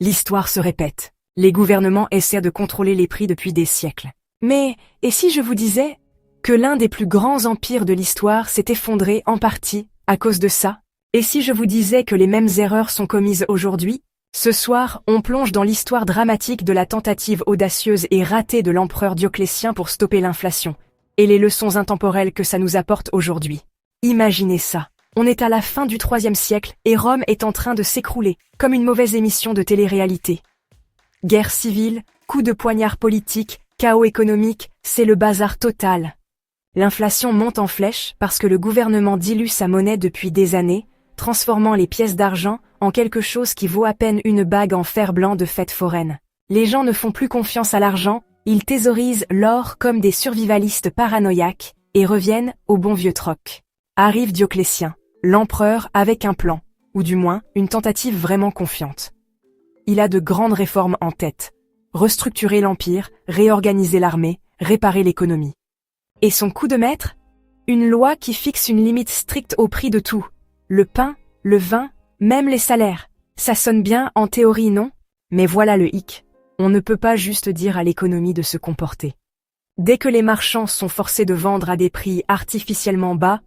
L'histoire se répète. Les gouvernements essaient de contrôler les prix depuis des siècles. Mais, et si je vous disais que l'un des plus grands empires de l'histoire s'est effondré en partie à cause de ça? Et si je vous disais que les mêmes erreurs sont commises aujourd'hui? Ce soir, on plonge dans l'histoire dramatique de la tentative audacieuse et ratée de l'empereur Dioclétien pour stopper l'inflation, et les leçons intemporelles que ça nous apporte aujourd'hui. Imaginez ça. On est à la fin du IIIe siècle et Rome est en train de s'écrouler, comme une mauvaise émission de télé-réalité. Guerre civile, coups de poignard politique, chaos économique, c'est le bazar total. L'inflation monte en flèche parce que le gouvernement dilue sa monnaie depuis des années, transformant les pièces d'argent en quelque chose qui vaut à peine une bague en fer blanc de fête foraine. Les gens ne font plus confiance à l'argent, ils thésaurisent l'or comme des survivalistes paranoïaques et reviennent au bon vieux troc. Arrive Dioclétien, l'empereur avec un plan, ou du moins une tentative vraiment confiante. Il a de grandes réformes en tête. Restructurer l'empire, réorganiser l'armée, réparer l'économie. Et son coup de maître? Une loi qui fixe une limite stricte au prix de tout. Le pain, le vin, même les salaires. Ça sonne bien en théorie, non? Mais voilà le hic. On ne peut pas juste dire à l'économie de se comporter. Dès que les marchands sont forcés de vendre à des prix artificiellement bas,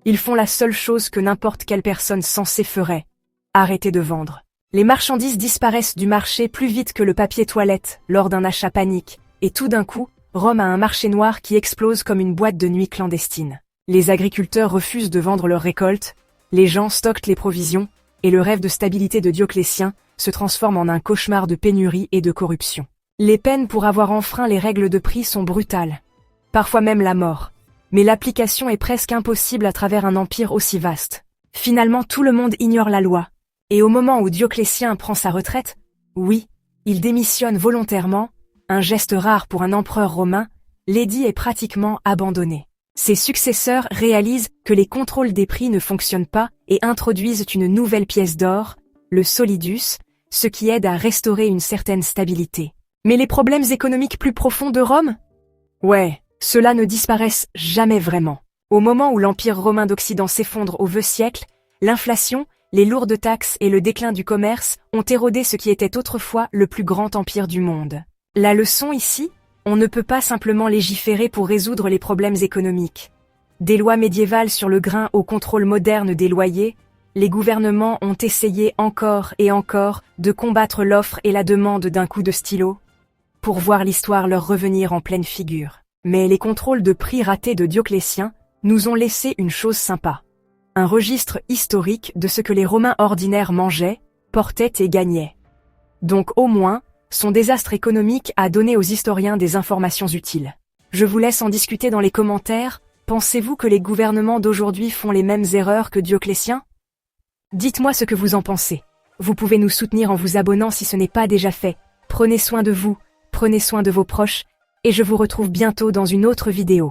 ils font la seule chose que n'importe quelle personne sensée ferait. Arrêter de vendre. Les marchandises disparaissent du marché plus vite que le papier toilette lors d'un achat panique, et tout d'un coup, Rome a un marché noir qui explose comme une boîte de nuit clandestine. Les agriculteurs refusent de vendre leurs récoltes, les gens stockent les provisions, et le rêve de stabilité de Dioclétien se transforme en un cauchemar de pénurie et de corruption. Les peines pour avoir enfreint les règles de prix sont brutales. Parfois même la mort. Mais l'application est presque impossible à travers un empire aussi vaste. Finalement, tout le monde ignore la loi. Et au moment où Dioclétien prend sa retraite, oui, il démissionne volontairement, un geste rare pour un empereur romain, l'édit est pratiquement abandonné. Ses successeurs réalisent que les contrôles des prix ne fonctionnent pas et introduisent une nouvelle pièce d'or, le solidus, ce qui aide à restaurer une certaine stabilité. Mais les problèmes économiques plus profonds de Rome? Ouais, ceux-là ne disparaissent jamais vraiment. Au moment où l'Empire romain d'Occident s'effondre au vieux siècle, l'inflation, les lourdes taxes et le déclin du commerce ont érodé ce qui était autrefois le plus grand empire du monde. La leçon ici? On ne peut pas simplement légiférer pour résoudre les problèmes économiques. Des lois médiévales sur le grain au contrôle moderne des loyers, les gouvernements ont essayé encore et encore de combattre l'offre et la demande d'un coup de stylo, pour voir l'histoire leur revenir en pleine figure. Mais les contrôles de prix ratés de Dioclétien nous ont laissé une chose sympa. Un registre historique de ce que les Romains ordinaires mangeaient, portaient et gagnaient. Donc au moins, son désastre économique a donné aux historiens des informations utiles. Je vous laisse en discuter dans les commentaires. Pensez-vous que les gouvernements d'aujourd'hui font les mêmes erreurs que Dioclétien? Dites-moi ce que vous en pensez. Vous pouvez nous soutenir en vous abonnant si ce n'est pas déjà fait. Prenez soin de vous, prenez soin de vos proches, et je vous retrouve bientôt dans une autre vidéo.